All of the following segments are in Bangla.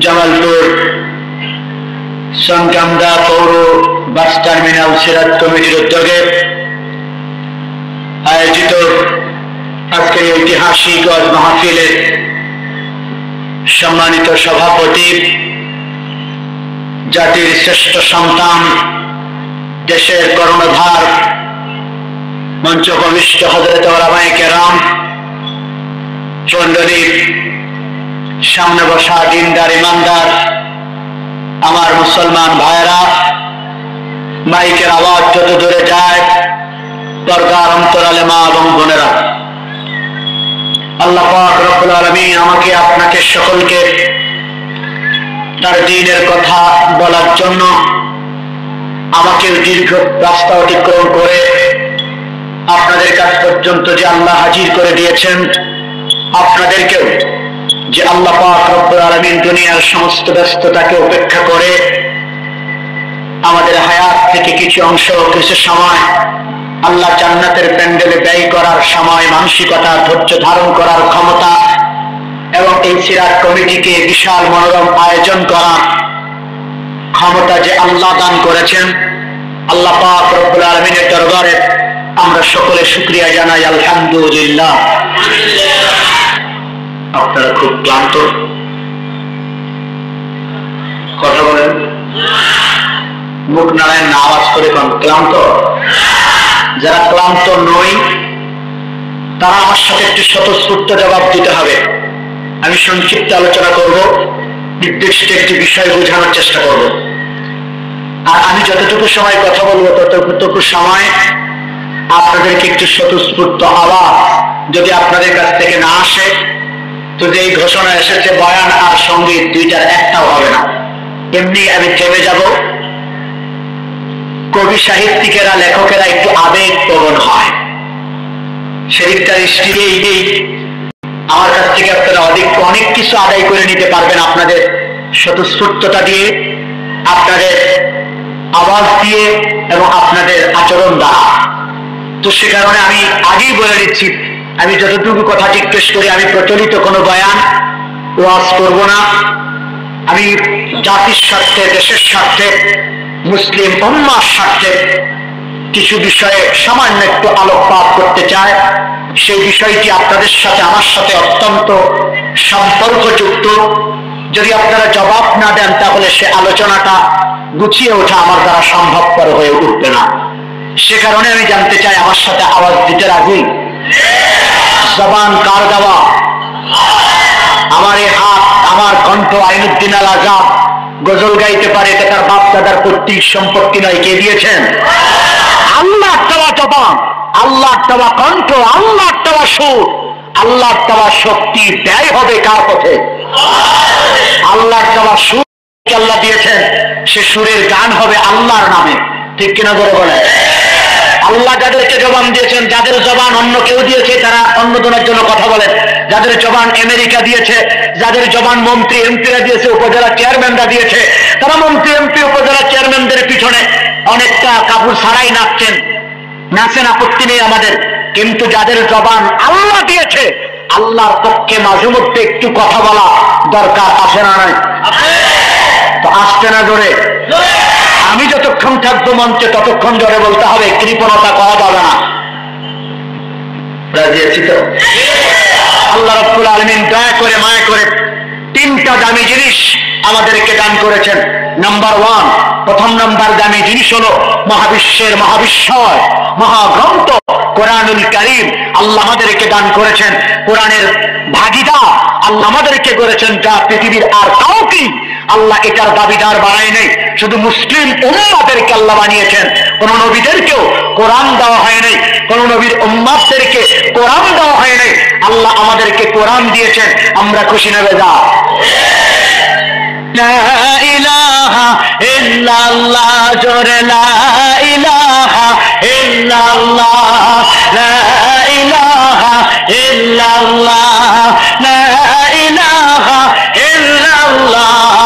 জামালপুর সংকামদা পৌর বাস টার্মিনাল সিরাত কমিটির উদ্যোগে আয়োজিত আজকের ঐতিহাসিক ওয়াজ মাহফিলের সম্মানিত সভাপতি, জাতির শ্রেষ্ঠ সন্তান, দেশের কর্ণধার, মঞ্চভূমিষ্ঠ হযরত ওলামায়ে কেরাম মণ্ডলী, সামনে বসা দিনদার ইমানদার আমার মুসলমান ভাইয়েরা, মাইকের আওয়াজ যত দূরে যায় পর্দার অন্তরালে মা এবং বোনেরা, আল্লাহ পাক রব্বুল আলামিন আমাকে আপনাকে সকলকে তার দ্বীনের কথা বলার জন্য আমাকে দীর্ঘ রাস্তা অতিক্রম করে আপনাদের কাছ পর্যন্ত যে আল্লাহ হাজির করে দিয়েছেন, আপনাদেরকেও যে আল্লাহ পাক রব্বুল আলামিন দুনিয়ার সমস্ত ব্যস্ততাকে উপেক্ষা করে আমাদের হায়াত থেকে কিছু অংশ, কিছু সময় আল্লাহ জান্নাতের প্যান্ডেলে ব্যয় করার সময়, মানসিকতা, ধৈর্য ধারণ করার ক্ষমতা এবং এই সিরাত কমিটিকে বিশাল মনোরম আয়োজন করার ক্ষমতা যে আল্লাহ দান করেছেন, আল্লাহ পাক রব্বুল আলামিনের দরবারে আমরা সকলে শুকরিয়া জানাই আলহামদুলিল্লাহ। আপনারা খুব ক্লান্ত, কথা বলেন, মুখ নারায়ণ না আওয়াজ করে কোন ক্লান্ত? যারা ক্লান্ত নই তারা আমার সাথে একটু স্বতঃস্ফূর্ত জবাব দিতে হবে। আমি সংক্ষিপ্ত আলোচনা করব, নির্দিষ্ট একটি বিষয় বোঝানোর চেষ্টা করব, আর আমি যতটুকু সময় কথা বলবো ততটুকু সময় আপনাদেরকে একটু স্বতঃস্ফূর্ত আওয়াজ যদি আপনাদের কাছ থেকে না আসে, তো যে এই ঘোষণা এসেছে বয়ান আর সঙ্গীত দুইটার একটাও হবে না, এমনি আমি থেমে যাব। কবি সাহিত্যিকেরা, লেখকেরা একটু আবেগ প্রবণ হয়, সেদিকটা দৃষ্টিতেই আমার কাছ থেকে আপনারা অনেক কিছু আদায় করে নিতে পারবেন আপনাদের স্বতঃস্ফূর্ততা দিয়ে, আপনাদের আওয়াজ দিয়ে এবং আপনাদের আচরণ দ্বারা। তো সে কারণে আমি আগেই বলে দিচ্ছি, আমি যতটুকু কথা জিজ্ঞেস করি, আমি প্রচলিত কোনো বয়ান ওয়াজ করব না। আমি জাতির স্বার্থে, দেশের স্বার্থে, মুসলিম উম্মার স্বার্থে কিছু বিষয়ে সামান্য একটু আলোকপাত করতে চাই। সেই বিষয়টি আপনাদের সাথে, আমার সাথে অত্যন্ত সম্পর্কযুক্ত। যদি আপনারা জবাব না দেন তাহলে সে আলোচনাটা গুছিয়ে ওঠা আমার দ্বারা সম্ভবপর হয়ে উঠবে না। সে কারণে আমি জানতে চাই, আমার সাথে আওয়াজ দিতে রাজি? জবান কার দেওয়া? আমার এই হাত, আমার কণ্ঠ আইনুদ্দিন আল আজাদ গজল গাইতে পারে, এটা তার বাপ দাদার পৈতৃক সম্পত্তি নয়। কে দিয়েছেন? আল্লাহ দেওয়া জবান, আল্লাহ দেওয়া কণ্ঠ, আল্লাহ দেওয়া সুর, আল্লাহ দেওয়া শক্তি ব্যয় হবে কার পথে? আল্লাহ দেওয়া সুর আল্লাহ দিয়েছেন, সে সুরের গান হবে আল্লাহর নামে। ঠিক কিনা করে বলে? আল্লাহ যাদেরকে জবান দিয়েছেন, যাদের জবান অন্য কেউ দিয়েছে তারা অন্য জনের জন্য কথা বলেন, যাদের জবান আমেরিকা দিয়েছে, যাদের জবান মন্ত্রী এমপিরা দিয়েছে, উপজেলা চেয়ারম্যানরা দিয়েছে, তারা মন্ত্রী এমপি উপজেলা চেয়ারম্যানদের পিছনে অনেকটা কাপড় ছাড়াই নাচছেন, নাচেন, আপত্তি নেই আমাদের। কিন্তু যাদের জবান আল্লাহ দিয়েছে, আল্লাহর পক্ষে মাঝে মধ্যে একটু কথা বলা দরকার আছে না নাই? তো আসছে না জোরে? আমি যতক্ষণ থাকবো মঞ্চে ততক্ষণ জোরে বলতে হবে, কৃপণতা করা যাবে না। রাজি আছি তো? আল্লাহ রাব্বুল আলামিন দয়া করে, মায়া করে তিনটা দামি জিনিস আমাদেরকে দান করেছেন। নাম্বার ওয়ান, প্রথম নাম্বার দামি জিনিস হলো মহাবিশ্বের মহাবিশ্বয় মহাগ্রন্থ কোরআনুল কারীম। আল্লাহ আমাদেরকে দান করেছেন কোরআনের ভাগিদার, আল্লাহ আমাদেরকে করেছেন যা পৃথিবীর আর কাউকে আল্লাহ এটার দাবিদার বানায় নেই। শুধু মুসলিম উম্মাদেরকে আল্লাহ বানিয়েছেন, কোন নবীদেরকেও কোরআন দেওয়া হয় নাই, কোন নবীর উম্মাদেরকে কোরআন দেওয়া হয় নাই। আল্লাহ আমাদেরকে কোরআন দিয়েছেন, আমরা খুশি না বেজা? লা ইলাহা ইল্লাল্লাহ, জোরে লা ইলাহা ইল্লাল্লাহ, লা ইলাহা ইল্লাল্লাহ, লা ইলাহা ইল্লাল্লাহ,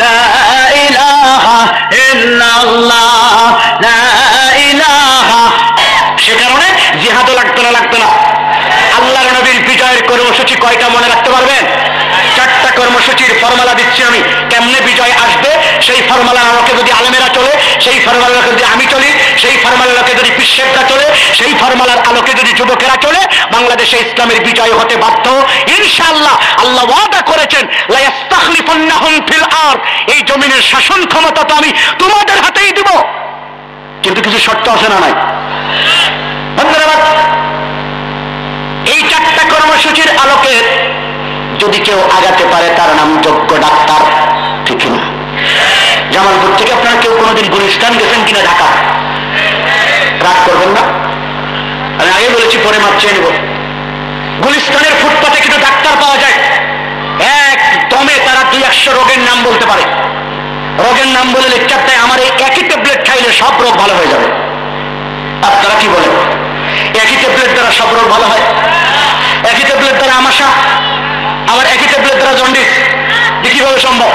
লা ইলাহা ইল্লাল্লাহ, লা ইলাহা। সে কারণে জিহাদও লাগতো না। আল্লাহর নবীর বিজয়ের কর্মসূচি কয়টা মনে রাখতে পারবেন? 4টা কর্মসূচির ফর্মুলা দিচ্ছি আমি। সেই ফর্মুলার আলোকে যদি আলেমেরা চলে, সেই ফর্মুলার আলোকে যদি আমি চলি, সেই ফর্মুলার আলোকে যদি পিশাবরা চলে, সেই ফর্মুলার আলোকে যদি যুবকেরা চলে, বাংলাদেশে ইসলামের বিজয় হতে বাধ্য ইনশাআল্লাহ। আল্লাহ ওয়াদা করেছেন লা ইস্তাখলিফান্নাহুম ফিল আরদ, এই জমিনের শাসন ক্ষমতা তো আমি তোমাদের হাতেই দিব, কিন্তু কিছু শর্ত আছে না নাই? ধন্যবাদ। এই 4টা কর্মসূচির আলোকে যদি কেউ আগাতে পারে তার নাম যোগ্য ডাক্তার, ঠিক না? জামালপুর থেকে আপনারা কেউ কোনোদিন গুলিস্তান গেছেন কিনা? ঢাকা রাগ করবেন না, আমি আগে বলেছি, পরে মাপ চেয়ে নেব। গুলিস্তানের ফুটপাতে কিন্তু ডাক্তার পাওয়া যায়, একদমে তারা 200 রোগের নাম বলতে পারে। রোগের নাম বলে লেকচার দেয়, আমার এই একই ট্যাবলেট খাইলে সব রোগ ভালো হয়ে যাবে। আপনারা কি বলেন? একই ট্যাবলেট দ্বারা সব রোগ ভালো হয়? একই ট্যাবলেট দ্বারা আমাশা, আমার একই ট্যাবলেট দ্বারা জন্ডিস, কিভাবে সম্ভব?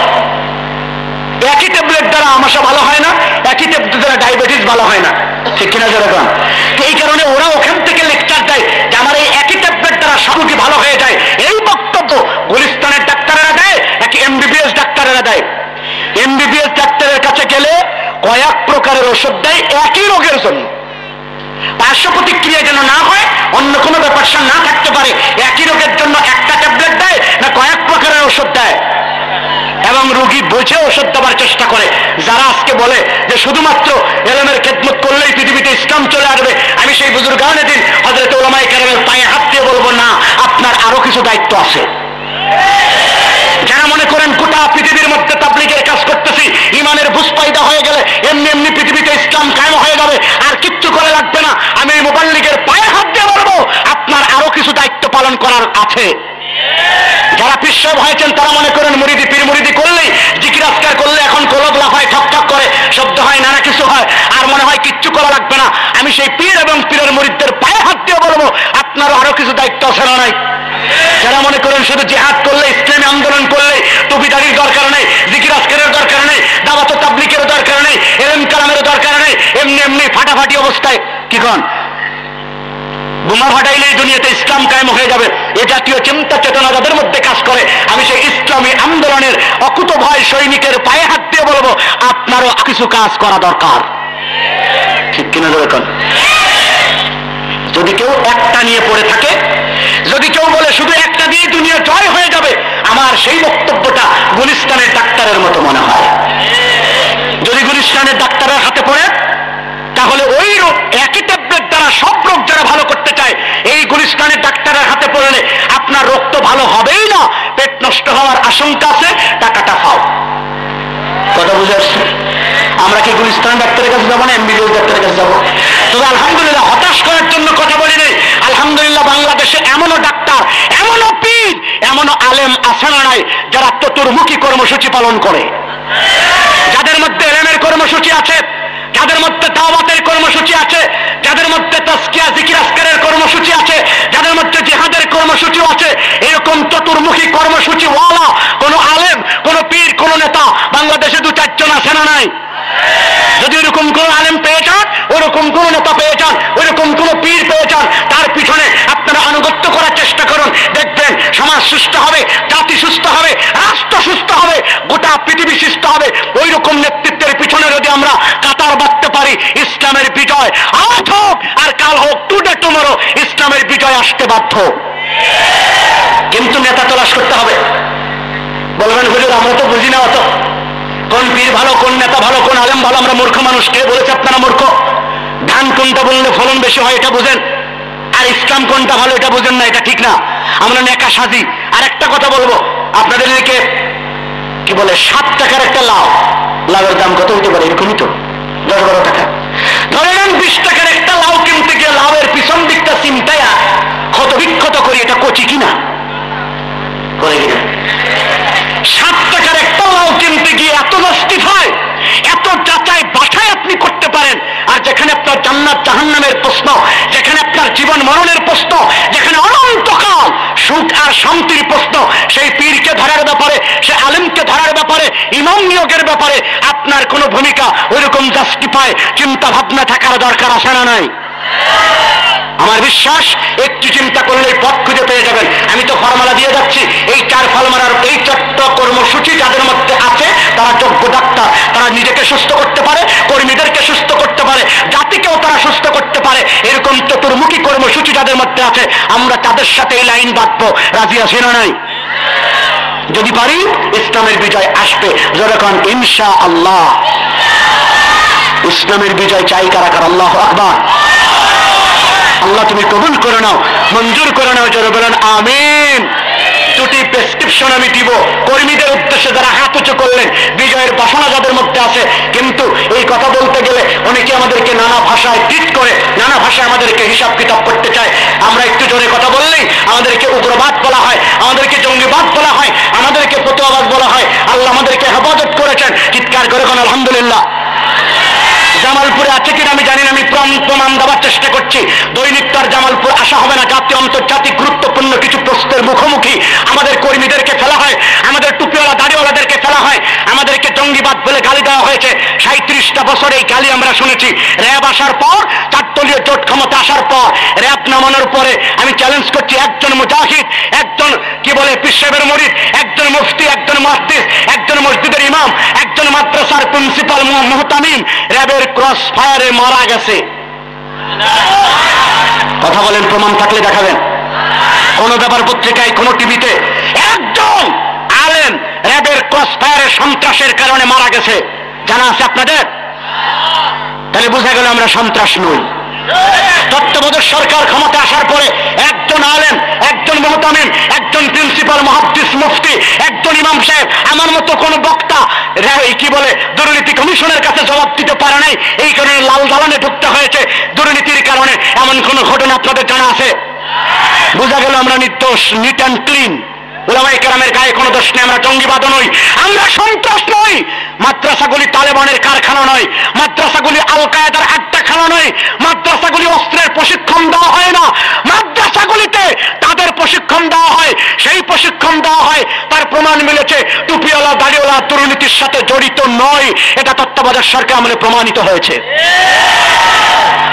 একই ট্যাবলেট দ্বারা আমাশা ভালো হয় না, একই ট্যাবলেট দ্বারা ডায়াবেটিস ভালো হয় না, ঠিক কিনা যেরকম? তো এই কারণে ওরা ওখান থেকে লেকচার দেয় যে আমার এই একই ট্যাবলেট দ্বারা সব কি ভালো হয়ে যায়। এই বক্তব্য গুলিস্তানের ডাক্তারেরা দেয়, নাকি এমবিবিএস ডাক্তারেরা দেয়? এমবিবিএস ডাক্তারের কাছে গেলে কয়েক প্রকারের ওষুধ দেয় একই রোগের জন্য, পার্শ্ব প্রতিক্রিয়া যেন না হয়, অন্য কোনো ব্যাপার না থাকতে পারে। একই রোগের জন্য একটা ট্যাবলেট দেয় না কয়েক প্রকারের ওষুধ দেয়, এবং রোগী বুঝে ওষুধ দেওয়ার চেষ্টা করে। যারা আজকে বলে যে শুধুমাত্র এলেমের খেদমত করলেই পৃথিবীতে ইসলাম চলে আসবে, আমি সেই বুজুর্গানে দিন হযরত উলামায়ে কেরামের পায়ে হাত দিয়ে বলবো, না, আপনার আরো কিছু দায়িত্ব আছে। যারা মনে করেন গোটা পৃথিবীর মধ্যে তাবলীগের কাজ করতেছি, ইমানের বুঝ পয়দা হয়ে গেলে এমনি এমনি পৃথিবীতে ইসলাম কায়েম হয়ে যাবে, আর কিচ্ছু করে লাগবে না, আমি এই মুবাল্লিগের পায়ে হাত দিয়ে বলবো, আপনার আরো কিছু দায়িত্ব পালন করার আছে। যারা পিশাব হয়েছেন তারা মনে করেন মুরিদি পীর মুরিদি করলেই, জিকির আজকার করলে এখন কলব লাফায়, ঠক ঠক করে শব্দ হয়, নানা কিছু হয়, আর মনে হয় কিচ্ছু করা লাগবে না। আমি সেই পীর এবং পীরের মুরিদদের পায়ে হাত দিয়ে বলবো, আপনারও আরো কিছু দায়িত্ব আছে না নাই? যারা মনে করেন শুধু জিহাদ করলে, ইসলামী আন্দোলন করলে টুপিদারির দরকার নেই, জিকির আজকারের দরকার নেই, দাওয়াত ও তাবলীগের দরকার নেই, ইলম কালামের দরকার নেই, এমনি এমনি ফাটাফাটি অবস্থায় কি কন বোমা ফাটাইলেই দুনিয়াতে ইসলাম কায়েম হয়ে যাবে, এ জাতীয় চিন্তা চেতনা যাদের মধ্যে কাজ করে, আমি সেই ইসলামী আন্দোলনের অকুত ভয় সৈনিকের পায়ে হাত দিয়ে বলবো, আপনারও কিছু কাজ করা দরকার, ঠিক কিনা দরকার? যদি কেউ একটা নিয়ে পড়ে থাকে, যদি কেউ বলে শুধু একটা দিয়ে দুনিয়া জয় হয়ে যাবে, আমার সেই বক্তব্যটা গুলিস্তানের ডাক্তারের মতো মনে হয়। যদি গুলিস্তানের ডাক্তারের হাতে পড়ে, তাহলে ওই রোগ একই ট্যাবলেট দ্বারা সব রোগ যারা ভালো করতে চায়, এই গুলিস্তানের ডাক্তারের হাতে পড়লে আপনার রোগ তো ভালো হবেই না, পেট নষ্ট হওয়ার আশঙ্কা আছে, টাকাটা খাও। কথা বুঝে আসছে? আমরা কি গুলিস্তান ডাক্তারের কাছে যাবো না এমবিবিএস ডাক্তারের কাছে যাবো? তবে আলহামদুলিল্লাহ, হতাশ করার জন্য কথা বলি নেই, আলহামদুলিল্লাহ বাংলাদেশে এমনও ডাক্তার, এমনও পীর, এমনও আলেম আছে না নাই যারা চতুর্মুখী কর্মসূচি পালন করে, যাদের মধ্যে ইলমের কর্মসূচি আছে, যাদের মধ্যে দাওয়াতের কর্মসূচি আছে, যাদের মধ্যে তাজকিয়া জিকির আজকারের কর্মসূচি আছে, যাদের মধ্যে জিহাদের কর্মসূচিও আছে। এরকম চতুর্মুখী কর্মসূচি ওয়ালা কোন আলেম, কোন পীর, কোন নেতা বাংলাদেশে 2-4 জন আছে না নাই? যদি ওরকম কোন আলেম পেয়ে যান, ওরকম কোন নেতা পেয়ে যান, ওরকম কোন পীর পেয়ে যান, তার পিছনে আপনারা আনুগত্য করার চেষ্টা করুন, দেখবেন সমাজ সুস্থ হবে, জাতি সুস্থ হবে, রাষ্ট্র সুস্থ হবে, গোটা পৃথিবী সুস্থ হবে। ওই রকম নেতৃত্বের পিছনে যদি আমরা কাতার বাঁধতে পারি, ইসলামের বিজয় আজ হোক আর কাল হোক, টুডে টুমরো ইসলামের বিজয় আসতে বাধ্য। কিন্তু নেতা তলাশ করতে হবে। বলবেন হুজুর আমরা তো বুঝি না অত, কোন পীর ভালো, কোন নেতা ভালো, কোন আলেম ভালো, আমরা মূর্খ মানুষ। কে বলেছে আপনারা মূর্খ? ধান কোনটা বললে ফলন বেশি হয় এটা বুঝেন, আর ইসলাম কোনটা ভালো এটা বুঝেন না, এটা ঠিক না। আমরা নেকা সাজি। আর একটা কথা বলবো, আপনাদের দিকে কি বলে 7 টাকার একটা লাউ, লাউয়ের দাম কত হতে পারে? এরকমই তো 10-12 টাকা। ধরে নেন 20 টাকার একটা লাউ কিনতে গিয়ে লাউয়ের পিছন দিকটা চিন্তায়া ক্ষত বিক্ষত করি, এটা কচি কিনা করে কিনা? 7 টাকার একটা লাউ কিনতে গিয়ে এত নষ্টিত হয়, এত যাচাই বাছাই আপনি করতে পারেন। আর যেখানে আপনার জান্নাত জাহান্নামের প্রশ্ন, যেখানে আপনার জীবন মরণের প্রশ্ন, যেখানে অনন্তকাল সুখ আর শান্তির প্রশ্ন, সেই পীরকে ধরার ব্যাপারে, সে আলেমকে ধরার ব্যাপারে, ইমাম নিয়োগের ব্যাপারে আপনার কোনো ভূমিকা ওইরকম জাস্টিফাই চিন্তা ভাবনা থাকার দরকার আছে না নাই? আমার বিশ্বাস একটু চিন্তা করলে পথ খুঁজে পেয়ে যাবেন। আমি তো ফর্মুলা দিয়ে যাচ্ছি, এই 4 ফর্মুলার এই 4টা কর্মসূচি যাদের মধ্যে আছে তারা যোগ্য ডাক্তার, এরকম চতুর্মুখী কর্মসূচি যাদের মধ্যে আছে, আমরা তাদের সাথে এই লাইন বাঁধবো। রাজি আছি না নাই? যদি পারি ইসলামের বিজয় আসবে। যখন ইনশাআল্লাহ ইসলামের বিজয় চাই কারা কারা? আল্লাহু আকবার। আল্লাহ তুমি কবুল করে নাও, মঞ্জুর করে নাও, জোরে বলেন আমিন। দুটি প্রেসক্রিপশন আমি দিব কর্মীদের উদ্দেশ্যে যারা হাত উঁচু করলেন, বিজয়ের বাসনা যাদের মধ্যে আছে। কিন্তু এই কথা বলতে গেলে অনেকে আমাদেরকে নানা ভাষায় ট্রিট করে, নানা ভাষায় আমাদেরকে হিসাব কিতাব করতে চায়। আমরা একটু জোরে কথা বললেই আমাদেরকে উগ্রবাদ বলা হয়, আমাদেরকে জঙ্গিবাদ বলা হয়, আমাদেরকে ফতোয়াবাদ বলা হয়। আল্লাহ আমাদেরকে হেফাজত করেছেন, চিৎকার করে কোন আলহামদুলিল্লাহ। জামালপুরে আছে কিনা আমি জানি না, আমি প্রমাণ দেওয়ার চেষ্টা করছি। দৈনিক তার জামালপুর আসা হবে না। জাতীয় আন্তর্জাতিক গুরুত্বপূর্ণ কিছু প্রশ্নের মুখোমুখি আমাদের কর্মীদেরকে ফেলা হয়, আমাদের টুপিওয়ালা দাড়িওয়ালাদেরকে ফেলা হয়, আমাদেরকে জঙ্গিবাদ বলে গালি দেওয়া হয়েছে। 37টা বছর এই গালি আমরা শুনেছি। র্যাব আসার পর, চারদলীয় জোট ক্ষমতা আসার পর, র্যাব নামানোর পরে আমি চ্যালেঞ্জ করছি, একজন মুজাহিদ, একজন কি বলে পীর সাহেবের মুরিদ, একজন মুফতি, একজন মুহাদ্দিস, একজন মসজিদের ইমাম, একজন মাদ্রাসার প্রিন্সিপাল মুহতামিম র্যাবের ক্রস ফায়ারে মারা গেছে। কথা বলেন, প্রমাণ থাকলে দেখাবেন। কোন ব্যাপার পত্রিকায়, কোন টিভিতে একজন আলেম র্যাবের ক্রস ফায়ারে সন্ত্রাসের কারণে মারা গেছে জানা আছে আপনাদের? তাহলে বোঝা গেল আমরা সন্ত্রাস নই। তত্ত্বাবধায়ক সরকার ক্ষমতা আসার পরে একজন আলেম, একজন মুহতামিম, একজন প্রিন্সিপাল মুহাদ্দিস, মুফতি, একজন ইমাম সাহেব, আমার মতো কোন বক্তা কি বলে দুর্নীতি কমিশনের কাছে জবাব দিতে পারে নাই। এই কারণে লাল দালানে ঢুকতে হয়েছে দুর্নীতির কারণে। এমন কোন ঘটনা আপনাদের জানা আছে? বোঝা গেল আমরা নির্দোষ, নিট অ্যান্ড ক্লিন। উলামায়ে কেরামের গায়ে কোনো দোষ নেই। আমরা জঙ্গিবাদ নই, আমরা সন্ত্রাস নই। মাদ্রাসাগুলি তালেবানের কারখানা নয়, মাদ্রাসাগুলি আল কায়েদার আড্ডাখানা নয়, মাদ্রাসাগুলি অস্ত্রের প্রশিক্ষণ দেওয়া হয় না। মাদ্রাসাগুলিতে তাদের প্রশিক্ষণ দেওয়া হয়, সেই প্রশিক্ষণ দেওয়া হয়, তার প্রমাণ মিলেছে টুপিওয়ালা দাড়িওয়ালা দুর্নীতির সাথে জড়িত নয়। এটা তত্ত্বাবধায়ক সরকার আমলে প্রমাণিত হয়েছে।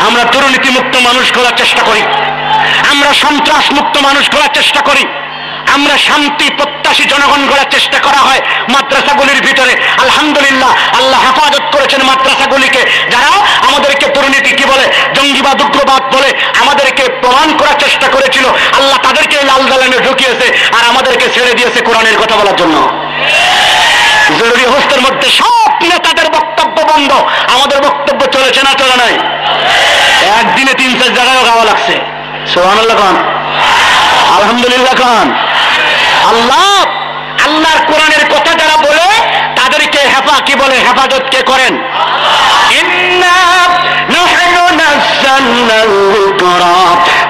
আমরা দুর্নীতি মুক্ত মানুষ গড়ার চেষ্টা করি, আমরা সন্ত্রাস মুক্ত মানুষ গড়ার চেষ্টা করি, আমরা শান্তি প্রত্যাশী জনগণ গড়ার চেষ্টা করা হয় মাদ্রাসাগুলির ভিতরে। আলহামদুলিল্লাহ, আল্লাহ হেফাজত করেছেন মাদ্রাসাগুলিকে। যারা আমাদেরকে দুর্নীতি কি বলে, জঙ্গিবাদ, উগ্রবাদ বলে আমাদেরকে প্রমাণ করার চেষ্টা করেছিল, আল্লাহ তাদেরকে লাল দালানে ঢুকিয়েছে আর আমাদেরকে ছেড়ে দিয়েছে কোরআনের কথা বলার জন্য। জরুরি অবস্থার মধ্যে সব নেতাদের বক্তব্য বন্ধ, আমাদের বক্তব্য চলেছে না চলে নাই? একদিনে 3-4 জায়গায় গাওয়া লাগছে। সুবহানাল্লাহ খান, আলহামদুলিল্লাহ খান। আল্লাহর কোরআনের কথা যারা বলে তাদেরকে কি বলে হেফাজত কে করেন? ইন্না নাহনু নাযালনাল যিকরা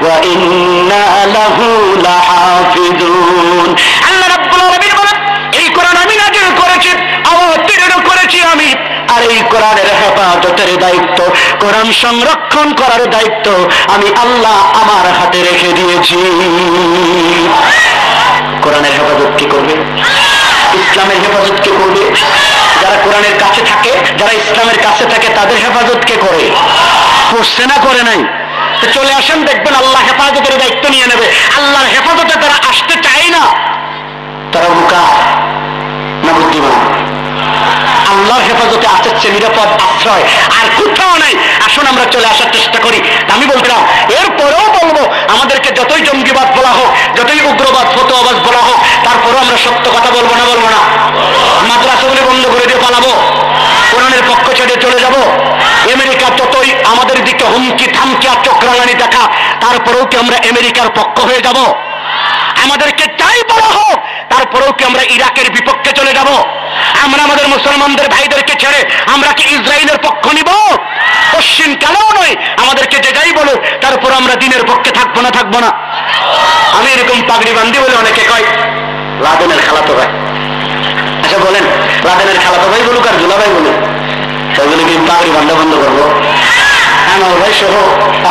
ওয়া ইন্না লাহু লাহাফিজুন। আল্লাহ রাব্বুল আলামিন বলেন, এই কোরআন আমি নাযিল করেছি, অবতীর্ণ করেছি আমি, আর এই কোরআনের হেফাজতের দায়িত্ব, কোরআন সংরক্ষণ করার দায়িত্ব আমি আল্লাহ আমার হাতে রেখে দিয়েছি। কোরআনের হেফাজত কি করবে? ইসলামের হেফাজত কে করবে? যারা কোরআনের কাছে থাকে, যারা ইসলামের কাছে থাকে, তাদের হেফাজত কে করে? করছে না করে নাই? চলে আসেন, দেখবেন আল্লাহ হেফাজতের দায়িত্ব নিয়ে নেবে। আল্লাহর হেফাজতে তারা আসতে চায় না, তারা বোকা না বুদ্ধিমান? আল্লাহর হেফাজতে আসছে নিরাপদ আশ্রয় আর কোথাও নাই। আসুন আমরা চলে আসার চেষ্টা করি। আমি বলছিলাম, এরপরেও বলবো, আমাদেরকে যতই জঙ্গিবাদ বলা হোক, যতই উগ্রবাদ, ফতোয়াবাদ বলা হোক, তারপরেও আমরা সত্য কথা বলবো না? বলবো না? মাদ্রাসাগুলি বন্ধ করে দিয়ে পালাবো? কোরআনের পক্ষ ছেড়ে চলে যাব? আমেরিকা যতই আমাদের দিকে হুমকি থামকি আর চক্রালানি দেখা, তারপরেও কি আমরা আমেরিকার পক্ষ হয়ে যাব? আমাদেরকে চাই বলা হোক, তারপরেও কি আমরা ইরাকের বিপক্ষে চলে যাব? আমরা আমাদের মুসলমানদের ভাইদেরকে ছেড়ে আমরা কি ইসরায়েলের পক্ষ নিব? পশ্চিম কালেও নয়। আমাদেরকে যে যাই বলো, তারপর আমরা দিনের পক্ষে থাকবো না? থাকবো না। আমি এরকম পাগড়ি বান্ধি বলে অনেকে কয় লাদেনের খালাতো ভাই। আচ্ছা বলেন, লাদেনের খালাতো ভাই বলুক আর দুলা ভাই বলুক, সেগুলো কি পাগড়ি বান্ধা বন্ধ করবো? আমার ভাই সহ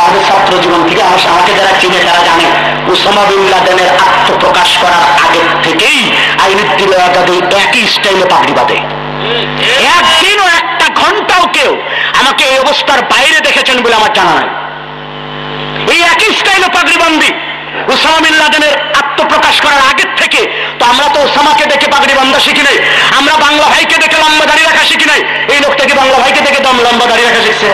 আমাদের ছাত্র জীবন থেকে আমাকে যারা চিনে তারা জানে, ওসামা বিন লাদেনের আত্মপ্রকাশ করার আগে থেকেই আইনুদ্দিন আজাদী একই স্টাইলে পাগড়ি বাঁধে। একদিনও একটা ঘন্টাও কেউ আমাকে এই অবস্থার বাইরে দেখেছেন বলে আমার জানা নাই। এই একই স্টাইলে পাগড়ি বান্ধি ওসামা বিন লাদেনের আত্মপ্রকাশ করার আগের থেকে। তো আমরা তো ওসামাকে দেখে পাগড়ি বান্ধা শিখি নাই, আমরা বাংলা ভাইকে দেখে লম্বা দাড়ি রাখা শিখি নাই। এই লোকটা কি বাংলা ভাইকে দেখে লম্বা দাড়ি রাখা শিখছে?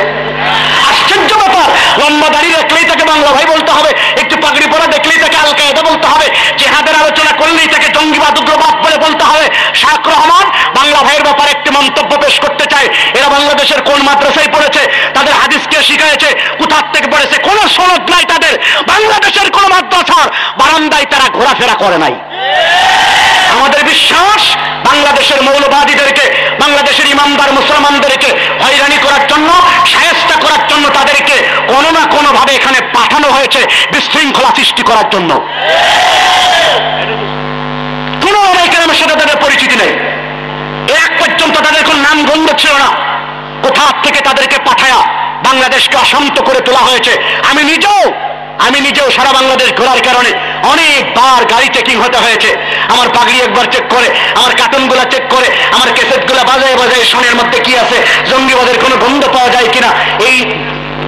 আশ্চর্য ব্যাপার। লম্বা দাড়ি দেখলেই তাকে বাংলা ভাই বলতে হবে, একটু পাগড়ি পরা দেখলেই তাকে আল কায়েদা বলতে হবে, জেহাদের আলোচনা করলেই তাকে জঙ্গিবাদ উগ্রবাদ বলে বলতে হবে। শাহ রহমান বাংলা ভাইয়ের ব্যাপারে একটি মন্তব্য পেশ করতে চায়। এরা বাংলাদেশের কোন মাদ্রাসায় পড়েছে, তাদের হাদিস কে শিখাইছে, কোথার থেকে পড়েছে, কোন সনদ নাই তাদের। বাংলাদেশের কোন মাদ্রাসার বারান্দায় তারা ঘোরাফেরা করে নাই। আমাদের বিশ্বাস বাংলাদেশের মৌলবাদীদেরকে, বাংলাদেশের ইমানদার মুসলমানদেরকে হয়রানি করার জন্য, শায়েস্তা করার জন্য তাদেরকে কোনো না কোনো ভাবে এখানে পাঠানো হয়েছে, বিশৃঙ্খলা সৃষ্টি করার জন্য। কোন ওলামায়ে সাথে তাদের পরিচিতি নেই, এক পর্যন্ত তাদের কোন নাম গন্ধ ছিল না। কোথা থেকে তাদেরকে পাঠায়া বাংলাদেশকে অশান্ত করে তোলা হয়েছে। আমি নিজেও সারা বাংলাদেশ ঘোরার কারণে অনেকবার গাড়ি চেকিং হতে হয়েছে। আমার পাগড়ি একবার চেক করে, আমার কার্টুনগুলা চেক করে, আমার ক্যাসেটগুলা বাজায় বাজায় শোনের মধ্যে কি আছে, জঙ্গিবাদের কোনো গন্ধ পাওয়া যায় কিনা। এই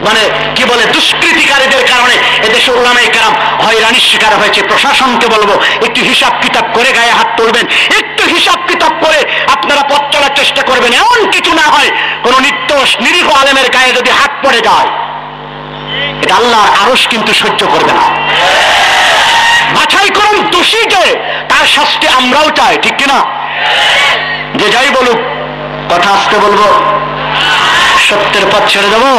মানে কি বলে দুষ্কৃতিকারীদের কারণে এদেশে উলামায়ে কেরাম হয়রানির শিকার হয়েছে। প্রশাসনকে বলবো একটু হিসাব কিতাব করে গায়ে হাত তুলবেন, একটু হিসাব কিতাব করে আপনারা পথ চলার চেষ্টা করবেন। এমন কিছু না হয় কোন নির্দোষ নিরীহ আলেমের গায়ে যদি হাত পড়ে যায়, এটা আল্লাহর আরশ কিন্তু সহ্য করবে না। বাছাই করুন দোষীকে, তার শাস্তি আমরাও চাই, ঠিক কিনা? যে যাই বলুক, কথা আসতে বলবো, সত্যের পথ ছেড়ে দেবো।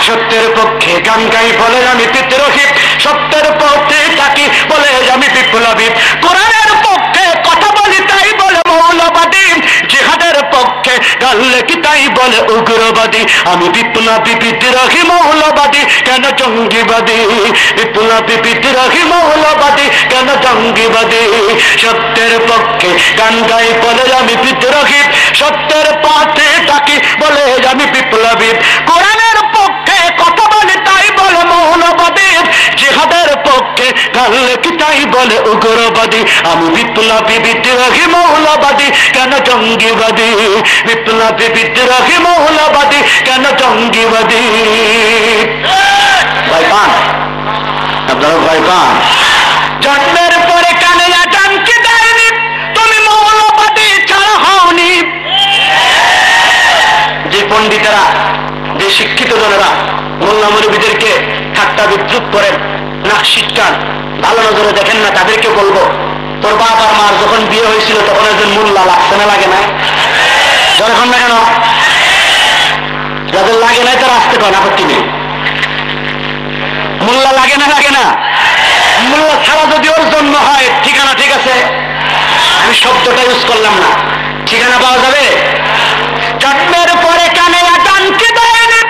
সত্যের পক্ষে গান গাই বলে আমি বিদ্রোহী, সত্যের পক্ষে থাকি বলে আমি বিপ্লবী, কোরআনের পক্ষে কথা বলি তাই বলে মৌলবাদী, জিহাদের পক্ষে গান লেখি তাই বলে উগ্রবাদী। আমি বিপ্লবী বিদ্রোহী মৌলবাদী, কেন জঙ্গিবাদী? বিপ্লবী বিদ্রোহী মৌলবাদী, কেন জঙ্গিবাদী? সত্যের পক্ষে গান গাই বলে আমি বিদ্রোহী, সত্যের পথে থাকি বলে আমি বিপ্লবী, কোরআনের পক্ষে কথা বলে তাই বলে মৌলবাদী, জিহাদের পক্ষে গান লেখি তাই বলে উগ্রবাদী। আমি বিপ্লবী বিদ্রোহী মৌলবাদী, কেন জঙ্গিবাদী? বিপ্লবী বিদ্রোহী মৌলবাদী, কেন জঙ্গিবাদী? ভাই পান, আপনারা ভাই পান। জন্মের পরে কানে আজানকে দেয়নি, তুমি মৌলবাদী ছাড়া হওনি। যে পণ্ডিতেরা, যে শিক্ষিত জনেরা মোল্লা মৌলবীদেরকে ঠাট্টা বিদ্রুপ করেন, নাক শিক্ষান, ভালো নজরে দেখেন না, তাদেরকে বলবো, তোর বাপ আর মার যখন বিয়ে হয়েছিল তখন একজন মোল্লা লাগছে না, লাগে না? যখন না কেন? যাদের লাগে নাই তারা আসতে পারে, আপত্তি নেই। মোল্লা লাগে না, লাগে না? মোল্লা ছাড়া যদি ওর জন্ম হয়, ঠিকানা ঠিক আছে, আমি শব্দটা ইউজ করলাম না, ঠিকানা পাওয়া যাবে? জন্মের পরে কানে আজানকে দেয়নি,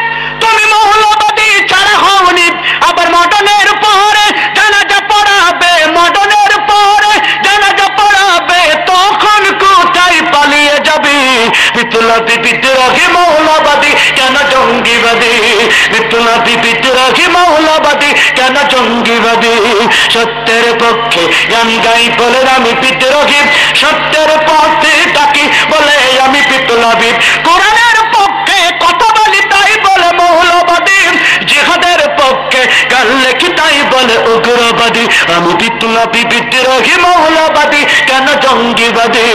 তুমি মৌলবাদী ছাড়া হওনি। আবার মডর্নের পরে জানাজা পড়াবে, মডর্নের পরে জানাজা পড়াবে, তখন কোথায় পালিয়ে যাবি? বিপ্লবী বিদ্রোহী মৌলবাদী, কেন জঙ্গিবাদী? বিপ্লবী বিদ্রোহী মৌলবাদী, কেন জঙ্গিবাদী? সত্যের পক্ষে গান গাই বলে আমি বিদ্রোহী, সত্যের পথে ডাকি বলে আমি বিপ্লবী, কোরআনের পক্ষে কথা বলি তাই বলে মৌলবাদী, জিহাদের পক্ষে গান লেখি তাই বলে উগ্রবাদী। আমি বিপ্লবী বিদ্রোহী মৌলবাদী, কেন জঙ্গিবাদী?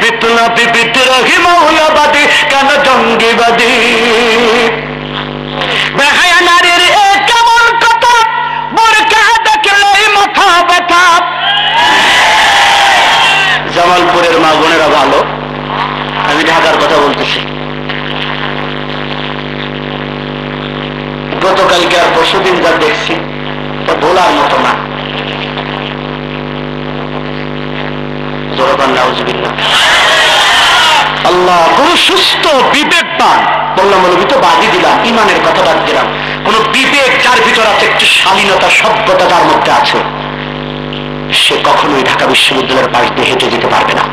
বিপ্লবী বিদ্রোহী মৌলবাদী, কেন জঙ্গিবাদী? বেহায়া নারীর এ কেমন কথা, বোরকা দেখলেই মাথা ব্যথা। জামালপুরের মা বোনেরা ভালো, আমি ঢাকার কথা বলতেছি। গতকালকে আর পরশুদিন যা দেখছি তা বলার মতো না। আল্লাহ কোন সুস্থ বিবেকবান, বললাম মৌলবী তো বাদই দিলাম, ইমানের কথা বাদ দিলাম, কোন বিবেক যার ভিতর আছে, একটু শালীনতা সভ্যতা যার মধ্যে আছে, সে কখনোই ঢাকা বিশ্ববিদ্যালয়ের পাশ দিয়ে হেঁটে যেতে পারবে না।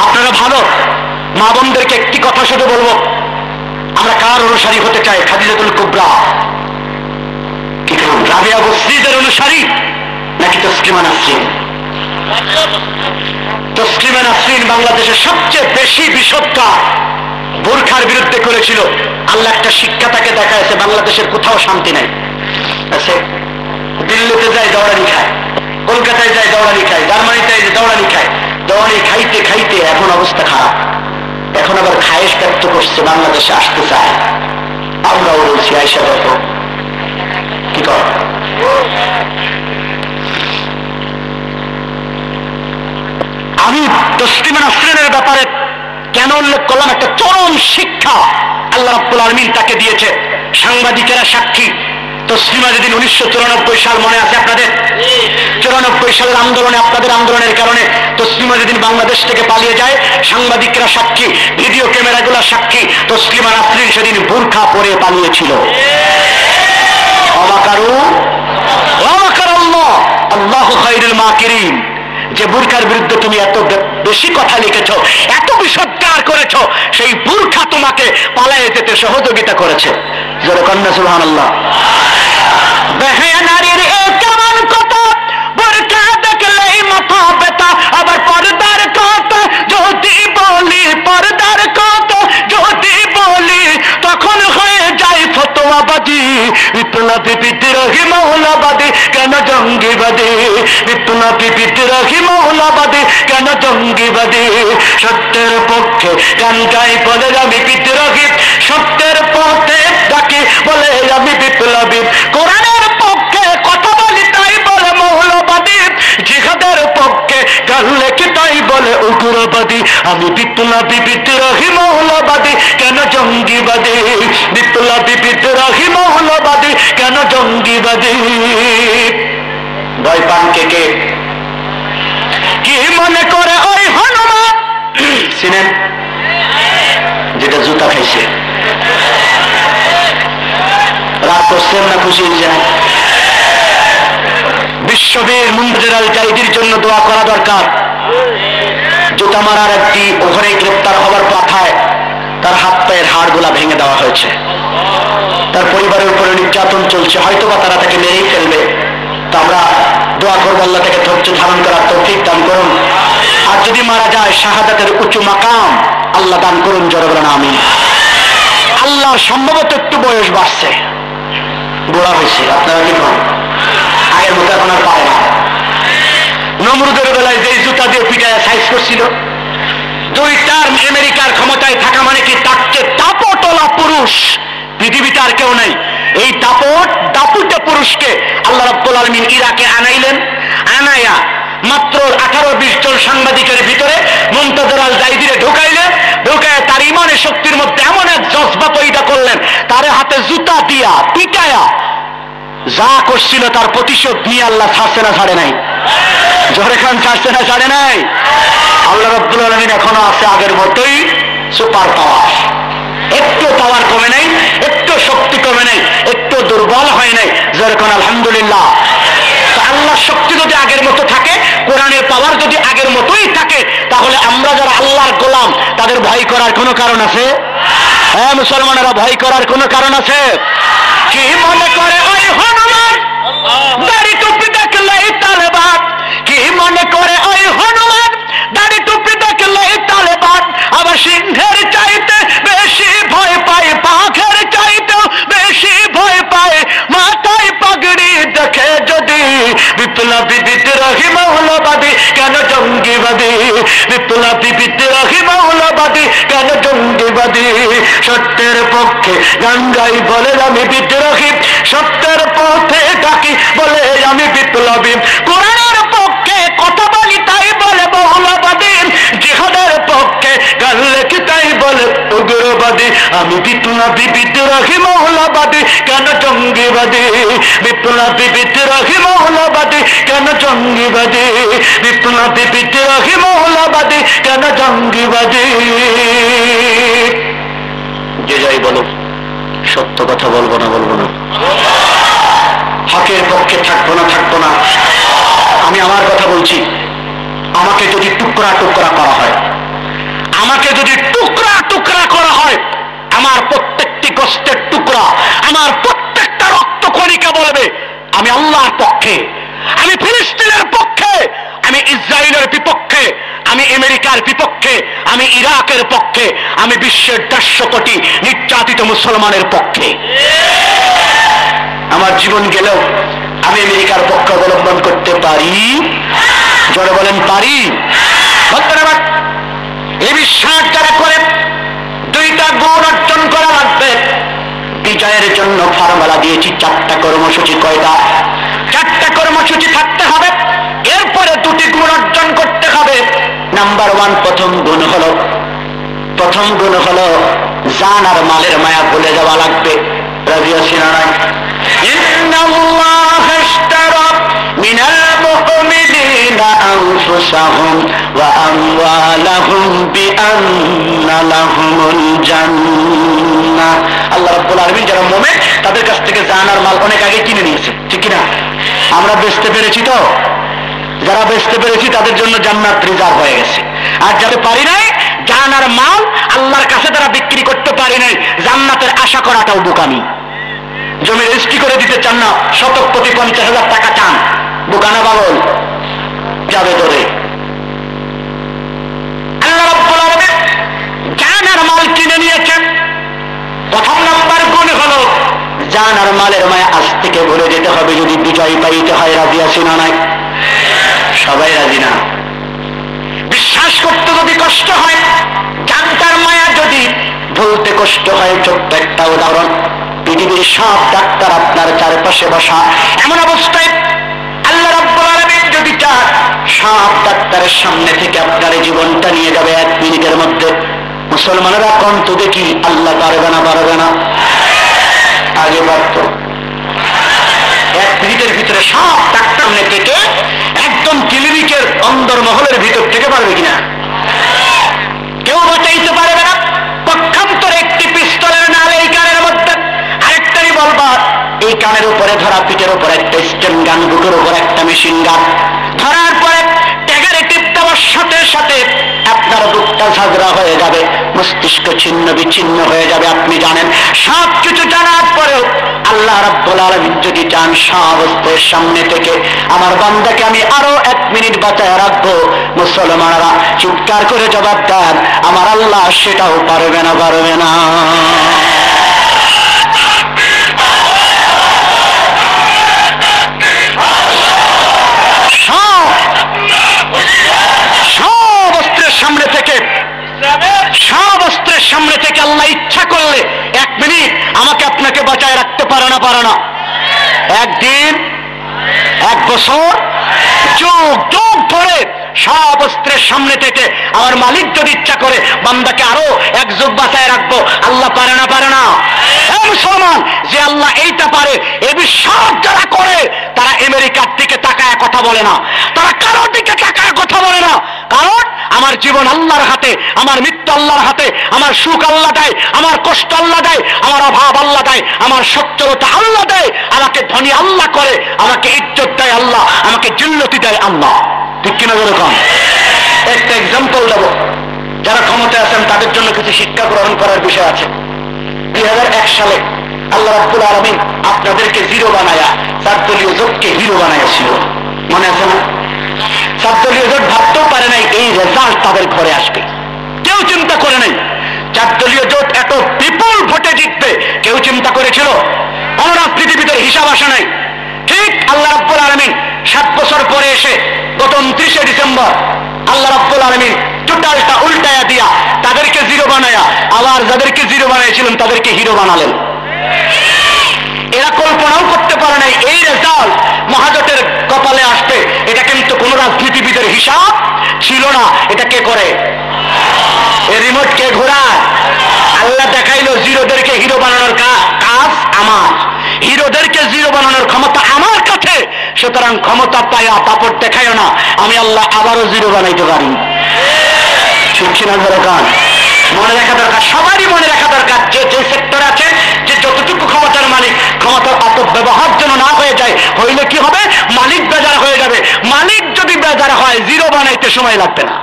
আপনারা ভালো মা বোনদেরকে একটি কথা শুধু বলবো, আমরা কার অনুসারী হতে চাই? খাদিজাতুল কুবরা কি রাবেয়া বসরিদের অনুসারী নাকি তসলিমা নাসরিন? তসলিমা নাসরিন বাংলাদেশের সবচেয়ে বেশি বিষোদ্গার বোরখার বিরুদ্ধে করেছিল। আল্লাহ একটা শিক্ষা তাকে দেখাইছে, বাংলাদেশের কোথাও শান্তি নাই। দিল্লিতে যায় দৌড়ানি খায়, কলকাতায় যায় দৌড়ানি খায়, জার্মানিতে যায় দৌড়ানি খায়, দৌড়ানি খাইতে খাইতে এখন অবস্থা খারাপ। এখন আবার খায়েশ ব্যক্ত করছে বাংলাদেশে আসতে চায়। আমরাও বলছি আয়সা দেখো কি কর। আমি তসলিমা নাসরিনের ব্যাপারে কেন উল্লেখ করলাম? একটা চরম শিক্ষা আল্লাহ রাব্বুল আলামিন তাকে দিয়েছে। সাংবাদিকেরা সাক্ষী। তসলিমা যেদিন 1994 সাল মনে আছে আপনাদের? 94 সালের আন্দোলনে, আপনাদের আন্দোলনের কারণে তসলিমা যেদিন বাংলাদেশ থেকে পালিয়ে যায়, সাংবাদিকরা সাক্ষী, ভিডিও ক্যামেরাগুলো সাক্ষী। তসলিমা নাসরিন সেদিন বুরখা পরে পালিয়েছিল। ওয়ামাকারু ওয়ামাকারাল্লাহ আল্লাহু খায়রুল মাকিরিন। যে বুরখার বিরুদ্ধে তুমি এত বেশি কথা লিখেছ, এত বিষোদ্গার করেছ, সেই বুরখা তোমাকে পালায়ে যেতে সহযোগিতা করেছে। জোরে কন্যা সুবহানাল্লাহ। বেহায়া নারীর এ কেমন কথা, বুরখা দেখলেই মাথা ব্যথা। আবার পর্দার কথা যদি বলি, পর্দার কথা যদি বলি, তখন হয়ে যায় ফতোয়াবাদী। বিপ্লবী বিদ্রোহী মৌলবাদী কেন জঙ্গিবাদী? বিপ্লবী বিদ্রোহী মৌলবাদী কেন জঙ্গিবাদী? সত্যের পক্ষে গান গাই বলে আমি বিদ্রোহী, সত্যের পথে ডাকি বলে আমি বিপ্লবী। কোরআনের পক্ষে কথা বলি তাই বলে মৌলবাদী, জিহাদের পক্ষে গান লেখি তাই বলে উগ্রবাদী। আমি বিপ্লবী বিদ্রোহী মৌলবাদী কেন জঙ্গিবাদী? বিপ্লবী বিদ্রোহী মৌলবাদী কেন জঙ্গিবাদী? ভয় পান কে কে? কি মনে করে ওই হনুমান চিনেন, যেটা জুতা খাইছে? রাগ করছেন না খুশি যায়? বিশ্ববীর মুনতাজির আল জাইদির জন্য দোয়া করা দরকার। জুতা মারার একটি ওখানে গ্রেপ্তার হওয়ার পাঠায় তার হাত পায়ের হাড়গুলা ভেঙে দেওয়া হয়েছে। তার পরিবারের উপরে নির্যাতন চলছে, হয়তোবা তারা তাকে মেরেই ফেলবে। তো আমরা দোয়া করবো আল্লাহ তাকে ধৈর্য ধারণ করার তৌফিক দান করুন। আর যদি মারা যায় শাহাদাতের উঁচু মাকাম আল্লাহ দান করুন। জোরে বলেন আমিন। আল্লাহ সম্ভবত একটু বয়স বাড়ছে, বুড়া হয়েছে। আপনারা কি করেন? আগের মতো এখন আর পারে না। নমরুদের বেলায় যে জুতা দিয়ে পিটায় সাইজ করছিল, 2 টার্ম আমেরিকার ক্ষমতায় থাকা মানে কি তার চেয়ে দাপটওয়ালা পুরুষ পৃথিবীতে আর কেউ নাই। এই দাপুটে পুরুষকে আল্লাহ রাব্বুল আলামিন ইরাকে আনাইলেন। আনায়া মাত্র 18-20 জন সাংবাদিকের ভিতরে মুনতাজির আল জাইদিরে ঢুকাইলেন। ঢুকায় তার ইমানের শক্তির মধ্যে এমন এক জজবা পয়দা করলেন, তার হাতে জুতা দিয়া পিটায়া যা করছিল তার প্রতিশোধ নিয়ে আল্লাহ ছাড়ছে না ছাড়ে নাই? জোরে খান, ছাড়ছে না ছাড়ে নাই? আল্লাহ রাব্বুল আলামিন এখনো আছে আগের মতোই সুপার পাওয়ার। একটু পাওয়ার কমে নাই, একটু শক্তি কমে নাই, একটু দুর্বল হয় নাই। যেরকম আলহামদুলিল্লাহ। আল্লাহর শক্তি যদি আগের মতো থাকে, কোরআনের পাওয়ার যদি আগের মতোই থাকে, তাহলে আমরা যারা আল্লাহর গোলাম তাদের ভয় করার কোনো কারণ আছে? হ্যাঁ মুসলমানেরা, ভয় করার কোনো কারণ আছে? কি মনে করে ওই হনুমান দাড়ি টুপি দেখলেই তালেবান? কি মনে করে ওই হনুমান দাড়ি টুপি দেখলেই তালেবান? আবার সিংহের চাইতে বেশি ভয় পায়, বাঘের চাইতেও বেশি ভয় পায় মাথায় পাগড়ি দেখে যদি। বিপ্লবী বিদ্রোহী মৌলবাদী কেন জঙ্গিবাদী? বিপ্লবী বিদ্রোহী মৌলবাদী কেন জঙ্গিবাদী? সত্যের পক্ষে গান গাই বলে আমি বিদ্রোহী, সত্যের পথে ডাকি বলে আমি বিপ্লবী। কোরআনের পক্ষে কথা বলি তাই বলে মৌলবাদী, জিহাদের পক্ষে গান লেখি তাই বলে উগ্রবাদী। আমি বিপ্লবী বিদ্রোহী মৌলবাদী কেন জঙ্গিবাদী? বিপ্লবী বিদ্রোহী মৌলবাদী কেন জঙ্গিবাদী? বিপ্লবী বিদ্রোহী মৌলবাদী কেন জঙ্গিবাদী? যে যাই বলো, সত্য কথা বলবো না, বলবো না। হকের পক্ষে থাকবো না, থাকবো না। আমি আমার কথা বলছি। আমাকে যদি টুকরা টুকরা করা হয়, আমাকে যদি টুকরা টুকরা করা হয়, আমার প্রত্যেকটি গোস্তের টুকরা, আমার প্রত্যেকটা রক্ত কণিকা বলবে আমি আল্লাহর পক্ষে, আমি ফিলিস্তিনের পক্ষে, আমি ইসরায়েলের বিপক্ষে, আমি আমেরিকার বিপক্ষে, আমি ইরাকের পক্ষে, আমি বিশ্বের 150 কোটি নির্যাতিত মুসলমানের পক্ষে। আমার জীবন গেলেও আমি আমেরিকার পক্ষ অবলম্বন করতে পারি। জোরে বলেন পারি? এই বিশ্বাস যারা করে দুইটা গুণ অর্জন করা লাগবে। বিজয়ের জন্য ফর্মুলা দিয়েছি, 4টা কর্মসূচি। কয়টা? 4টা কর্মসূচি থাকতে হবে। এরপরে 2টি গুণ অর্জন করতে হবে। নাম্বার 1, প্রথম গুণ হলো জান আর মালের মায়া ভুলে যাওয়া লাগবে। রাজি আছেন না? ইন্নাল্লাহা ইশতারা মিনাল মুমিনিনা আনফুসাহুম ওয়া আমওয়ালাহুম বিআন্না লাহুমুল জান্নাহ। আল্লাহ রাব্বুল আলামিন যারা মুমিন তাদের কাছ থেকে জান আর মাল অনেক আগে কিনে নিয়েছে, ঠিক কি না? আমরা বেচতে পেরেছি তো? যারা বেচতে পেরেছি তাদের জন্য জান্নাত রিজার্ভ হয়ে গেছে। আর যারা পারি নাই, জান আর মাল আল্লাহর কাছে তারা বিক্রি করতে পারি নাই, জান্নাতের আশা করাটাও বোকামি। জমি রেজিস্ট্রি করে দিতে চান না, শতক প্রতি 50,000 টাকা চান, বোকানা পাগল যাবে ধরে। আল্লাহ রাব্বুল আলামিন জান আর মাল কিনে নিয়েছেন। প্রথম নাম্বার গুণ হলো জান আর মালের মায়া আজ থেকে ভুলে যেতে হবে যদি বিজয় পাইতে হয়। রাজি আছি না? নাই? সবাই রাজি না? বিশ্বাস করতে যদি কষ্ট হয়, জানতার মায়া যদি ভুলতে কষ্ট হয়, ছোট্ট একটা উদাহরণ। পৃথিবীর সব ডাক্তার আপনার চারপাশে বসা, এমন অবস্থায় আল্লাহ রাব্বুল আলামিন যদি চান সব ডাক্তারের সামনে থেকে আপনার জীবনটা নিয়ে যাবে 1 মিনিটের মধ্যে। মুসলমানেরা কোন তো দেখি আল্লাহ পারবে না? পারবে না? আগে পারত। 1 মিনিটের ভিতরে সব ডাক্তার থেকে একদম ক্লিনিকের অন্দরমহলের ভিতর থেকে পারবে কিনা? কেউ বাঁচাইতে পারবে না। পক্ষান্তরে একটি পিস্তলের নাল এই কানের মধ্যে, আরেকটাই বলবা এই কানের উপরে ধরা, পিঠের উপর একটা স্টেন গান, বুকের উপর একটা মেশিন গান ধরার পরে ট্যাগারে টিপ দেওয়ার সাথে সাথে আপনার বুকটা ঝাঁঝরা হয়ে যাবে, মস্তিষ্ক ছিন্ন বিচ্ছিন্ন হয়ে যাবে। আপনি জানেন, সব কিছু জানার পরেও আল্লাহ রাব্বুল আলামিন যদি চান সবস্তের সামনে থেকে আমার বান্দাকে আমি আরো 1 মিনিট বাঁচায় রাখবো, মুসলমানরা চিৎকার করে জবাব দেন, আমার আল্লাহ সেটাও পারবে না? পারবে না? সব অস্ত্রের সামনে থেকে আল্লাহ ইচ্ছা করলে 1 মিনিট আমাকে আপনাকে বাঁচায় রাখতে পারে না? পারে না? একদিন, 1 বছর, যুগ যুগ ধরে সব অস্ত্রের সামনে থেকে আমার মালিক যদি ইচ্ছা করে বান্দাকে আরো 1 যুগ বাঁচায় রাখবো, আল্লাহ পারে না? পারে না? মুসলমান, যে আল্লাহ এইটা পারে এ বিশ্বাস যারা করে তারা আমেরিকার দিকে তাকায় কথা বলে না, তারা কারোর দিকে তাকায় কথা বলে না। কারণ আমার জীবন আল্লাহর হাতে, আমার মৃত্যু আল্লাহর হাতে, আমার সুখ আল্লাহ দেয়, আমার কষ্ট আল্লাহ দেয়, আমার অভাব আল্লাহ দেয়, আমার সচ্ছলতা আল্লাহ দেয়, আমাকে ধনী আল্লাহ করে, আমাকে ইজ্জত দেয় আল্লাহ, আমাকে জিল্লতি দেয় আল্লাহ। ঠিক কিনা? যেরকম একটা এক্সাম্পল দেব, যারা ক্ষমতায় আছেন তাদের জন্য কিছু শিক্ষা গ্রহণ করার বিষয় আছে। 2001 সালে আল্লাহ রাব্বুল আলামিন আপনাদেরকে জিরো বানায়া 4 দলীয় জোটকে হিরো বানাইছিল, মনে আছে না? 4 দলীয় জোট ভাবতেও পারে নাই এই রেজাল্ট তাদের ঘরে আসবে, কেউ চিন্তা করে নাই। 4 দলীয় জোট এত বিপুল ভোটে জিতবে কেউ চিন্তা করেছিল? কোন রাজনীতিবিদের হিসাব আসে নাই। ঠিক আল্লাহ রাব্বুল আলামিন 7 বছর পরে এসে গত 29শে ডিসেম্বর আল্লাহ রাব্বুল আলামিন টোটালটা উল্টায়া দিয়া তাদেরকে জিরো বানায়া আবার যাদেরকে জিরো বানাইছিলেন তাদেরকে হিরো বানালেন। এরা কল্পনাও করতে পারে নাই এই রেজাল্ট মহাজোটের কপালে আসবে। এটা কিন্তু কোন রাজনীতিবিদের হিসাব ছিল না। এটা কে করে? এই রিমোট কে ঘোরায়? আল্লাহ দেখাইলো জিরোদেরকে হিরো বানানোর কাজ আমার, হিরোদেরকে জিরো বানানোর ক্ষমতা আমার কাছে। সুতরাং ক্ষমতা পায়া পাপড় দেখাইও না, আমি আল্লাহ আবারও জিরো বানাইতে পারি। শুনছি না? দরকার মনে রাখা দরকার, সবারই মনে রাখা দরকার, যে যে সেক্টরে আছে, যে যতটুকু ক্ষমতার মালিক, ক্ষমতার অপব্যবহার যেন না হয়ে যায়। হইলে কি হবে? মালিক বেজার হয়ে যাবে। মালিক যদি বেজার হয় জিরো বানাইতে সময় লাগবে না।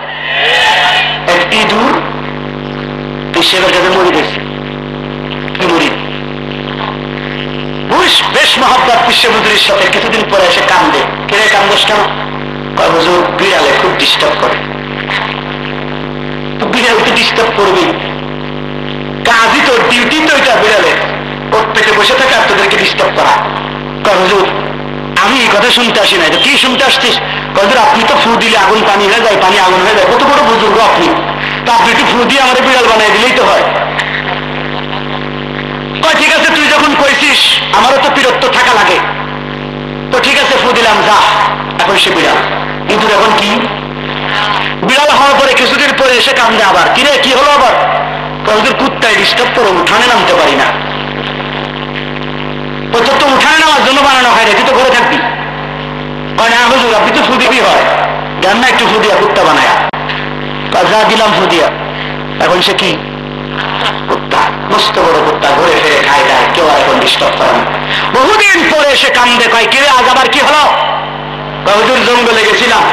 একটি দূর বিশ্বের কাছে মরি গেছে, বেশ মহাব্বত বিশ্ব মজুরির সাথে কিছুদিন পরে এসে কান্দে। কেড়ে কান্দোস কেন? হুজুর বিড়ালে খুব ডিস্টার্ব করে। বিড়াল তো ডিস্টার্ব করবেই, কাজই তো, ডিউটি তো এটা বিড়ালে, ওর পেটে বসে থাকে আর তোদেরকে ডিস্টার্ব করা। হুজুর আমি এই কথা শুনতে আসি না। কি শুনতে আসছিস? হুজুর আপনি তো ফু দিলে আগুন পানি হয়ে যায়, পানি আগুন হয়ে যায়, কত বড় বুজুর্গ আপনি, তা আপনি একটু ফু দিয়ে আমার বিড়াল বানাই দিলেই তো হয়। ঠিক আছে, তুই যখন কইছিস আমারও তো বিরক্ত থাকা লাগে, তো ঠিক আছে ফু দিলাম, যা। এখন সে বিড়াল, কিন্তু এখন কি বিড়াল হওয়ার পরে কিছুদিন পরে এসে কান্দে আবার, কিরে কি হলো আবার? ওদের কুত্তায় ডিস্টার্ব করো, উঠানে নামতে পারি না। ও তোর তো উঠানে নামার জন্য বানানো হয় না, তুই তো ঘরে থাকবি। না হুজুর আপনি তো ফুদিবি হয়, জান না একটু ফুদিয়া কুত্তা বানায়, যা দিলাম ফুদিয়া। এখন সে কি কুত্তা, মস্ত বড় কুত্তা, ঘুরে ফিরে খায় দায়, কেউ আর এখন ডিস্টার্ব করে না। বহুদিন পরে এসে কান্দে, কয় কিরে আজ আবার কি হলো? হুজুর জঙ্গলে গেছিলাম,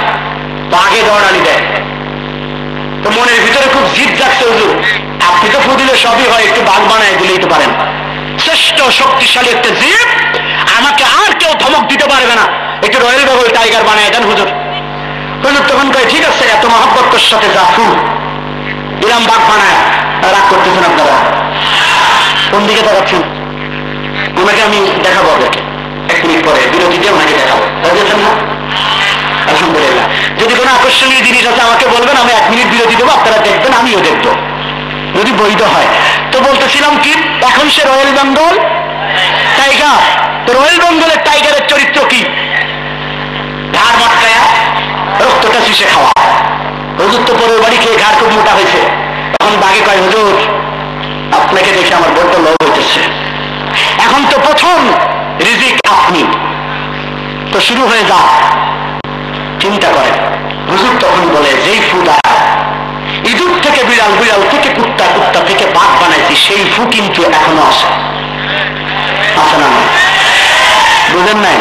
বাঘে দৌড়ানি দেয়, তো মনের ভিতরে খুব জিদ জাগছে, হুজুর আপনি তো ফু দিলে সবই হয়, একটু বাঘ বানায় দিলেই তো পারেন। শ্রেষ্ঠ শক্তিশালী একটা জিদ, আমাকে আর কেউ ধমক দিতে পারবে না, একটু রয়্যাল বেঙ্গল টাইগার বানায় দেন হুজুর। হুজুর তখন কয় ঠিক আছে, এত মহব্বতের সাথে যা ফু দিলাম, বাঘ বানায়। রাগ করতেছেন আপনারা? কোন দিকে দেখাচ্ছেন? ওনাকে আমি দেখাবো আপনাকে 1 মিনিট পরে, বিরতিতে ওনাকে দেখাবো, বুঝেছেন না? আলহামদুলিল্লাহ। যদি কোনো আকর্ষণীয় জিনিস আছে আমাকে বলবেন, আমি 1 মিনিট বিরতি দেবো, আপনারা দেখবেন, আমিও দেখবো, যদি বৈধ হয়। তো বলতেছিলাম কি, এখন সে রয়্যাল বেঙ্গল টাইগার। তো রয়্যাল বেঙ্গলের টাইগারের চরিত্র কি? ঘাড় মটকায়া রক্তটা শিশে খাওয়া। হুজুর তো পরের বাড়ি খেয়ে ঘাড় খুব মোটা হয়েছে। এখন বাঘে কয় হুজুর আপনাকে দেখে আমার বড্ড লোভ হইতেছে, এখন তো প্রথম রিজিক আপনি, তো শুরু হয়ে যা। চিন্তা করেন, হুজুর তখন বলে যেই ফু দ্বারা ইঁদুর থেকে বিড়াল, বিড়াল থেকে কুত্তা, কুত্তা থেকে বাঘ বানাইছি, সেই ফু কিন্তু এখনো আছে, আছে না? বুঝেন নাই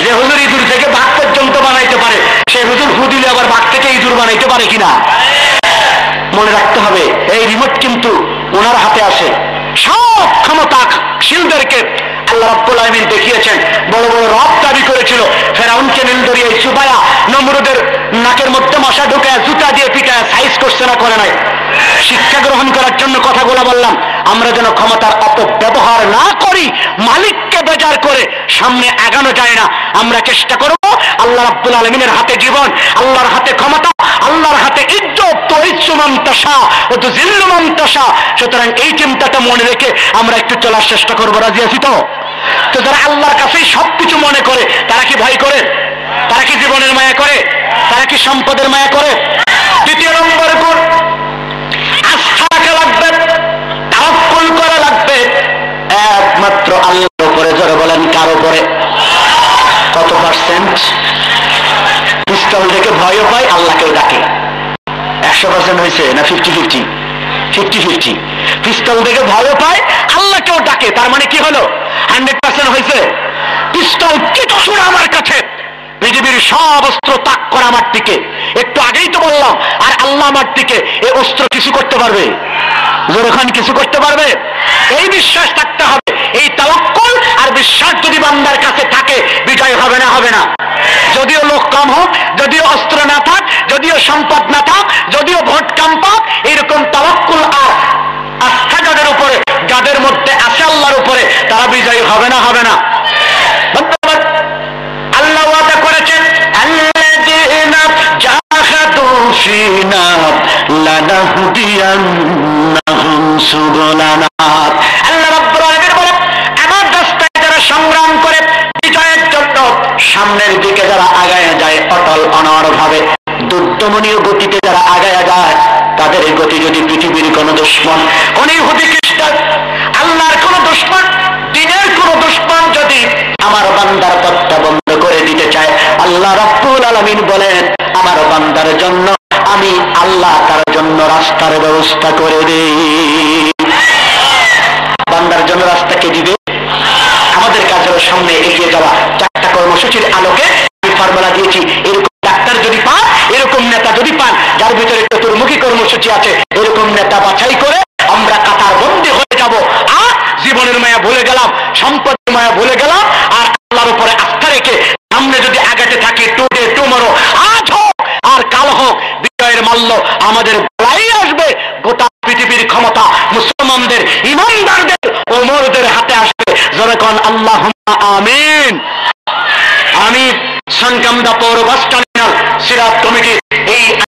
যে হুজুর ইঁদুর থেকে বাঘ পর্যন্ত বানাইতে পারে, সেই হুজুর ফু দিলে আবার বাঘ থেকে ইঁদুর বানাইতে পারে কিনা? মনে রাখতে হবে, এই রিমোট কিন্তু ওনার হাতে আছে। সব ক্ষমতাশীলদেরকে আল্লাহ রাব্বুল আলামিন দেখিয়েছেন। বড় বড় রব দাবি করেছিল, ফেরাউনকে নীল দরিয়ায় চুবায়া, নমরুদের নাকের মধ্যে মশা ঢুকায়, জুতা দিয়ে পিটায়, সাইজ করছে না করে নাই? শিক্ষা গ্রহণ করার জন্য কথাগুলো বললাম, আমরা যেন ক্ষমতার অপব্যবহার না করি, মালিককে বেজার করে সামনে আগানো যায় না। আমরা চেষ্টা করব আল্লাহ রাব্বুল আলামিনের হাতে জীবন, আল্লাহর হাতে ক্ষমতা, আল্লাহর হাতে ইজ্জত, তো ইজ্জুমান তাশা ও তো জিল্লুমান তাশা। সুতরাং এই চিন্তাটা মনে রেখে আমরা একটু চলার চেষ্টা করবো, রাজি আছি তো? তো যারা আল্লাহর কাছেই সবকিছু মনে করে, তারা কি ভয় করে? তারা কি জীবনের মায়া করে? তারা কি সম্পদের মায়া করে? দ্বিতীয় নম্বর গুণ, আস্থা রাখা লাগবে, তাওয়াক্কুল করা লাগবে একমাত্র আল্লাহর উপরে। জোরে বলেন কার উপরে? কত পার্সেন্ট? পিস্তল দেখে ভয়ও পায়, আল্লাহকেও ডাকে। 100% হয়েছে না 50-50? 50-50। পিস্তল দেখে ভয়ও পায়, আল্লাহকেও ডাকে, তার মানে কি হলো? 100% হয়েছে। পিস্তল কিচ্ছু না আমার কাছে, পৃথিবীর সব অস্ত্র তাক করা আমার দিকে, একটু আগেই তো বললাম, আর আল্লাহ আমার দিকে, এই অস্ত্র কিছু করতে পারবে? যখন কিছু করতে পারবে, এই বিশ্বাস থাকতে হবে। এই তাওয়াক্কুল আর বিশ্বাস যদি বান্দার কাছে থাকে, বিজয় হবে না? হবে না? যদিও লোক কম হোক, যদিও অস্ত্র না থাক, যদিও সম্পদ না থাক, যদিও ভোট কম পাক, এইরকম তাওয়াক্কুল আর আস্থা যাদের উপরে, যাদের মধ্যে আছে আল্লাহর উপরে, তারা বিজয়ী হবে না? হবে না? ধন্যবাদ। আল্লাহ ওয়াদা করেছেন, আল্লাযীনা জাহাদু ফীনা লানাহদিয়ান্নাহুম সুবুলানা। আল্লাহ রাব্বুল আলামিন বলেন, আমার রাস্তায় যারা সংগ্রাম করে বিজয়ের জন্য সামনের দিকে যারা আগায় যায়, অটল অনড় ভাবে দুর্দমনীয় গতিতে যারা আগায় যায়, তাদের এই গতি যদি পৃথিবীর কোন দুশমন, কোন ইহুদি খ্রিস্টান, আল্লাহর কোন দুশমন, দিনের কোন দুশমন যদি আমার বান্দার পথটা বন্ধ করে দিতে চায়, আল্লাহ রাব্বুল আলামিন বলেন আমার বান্দার জন্য আমি আল্লাহ তার জন্য রাস্তার ব্যবস্থা করে দেই। বান্দার জন্য রাস্তা কে দিবে? আমাদের কাজের সামনে এগিয়ে যাওয়া। 4টা কর্মসূচির আলোকে আমি ফর্মুলা দিয়েছি। এরকম ডাক্তার যদি পান, এরকম নেতা যদি পান, যার ভিতরে চতুর্মুখী কর্মসূচি আছে, এরকম নেতা বাছাই করে আমরা কাতার বন্দী হয়ে যাব। আর জীবনের মায়া ভুলে গেলাম, সম্পদের মায়া ভুলে গেলাম, আর আল্লাহর উপরে আস্থা রেখে সামনে যদি আগাতে থাকি, টুডে টুমরো, আজ হোক আর কাল হোক, বিজয়ের মাল্য আমাদের গলায় আসবে। গোটা পৃথিবীর ক্ষমতা মুসলমানদের, ইমানদারদের, ওমরদের হাতে আসবে। যখন আল্লাহুম্মা আমিন। আমি সানকান্দা পৌর বাস টার্মিনাল সিরাত কমিটি এই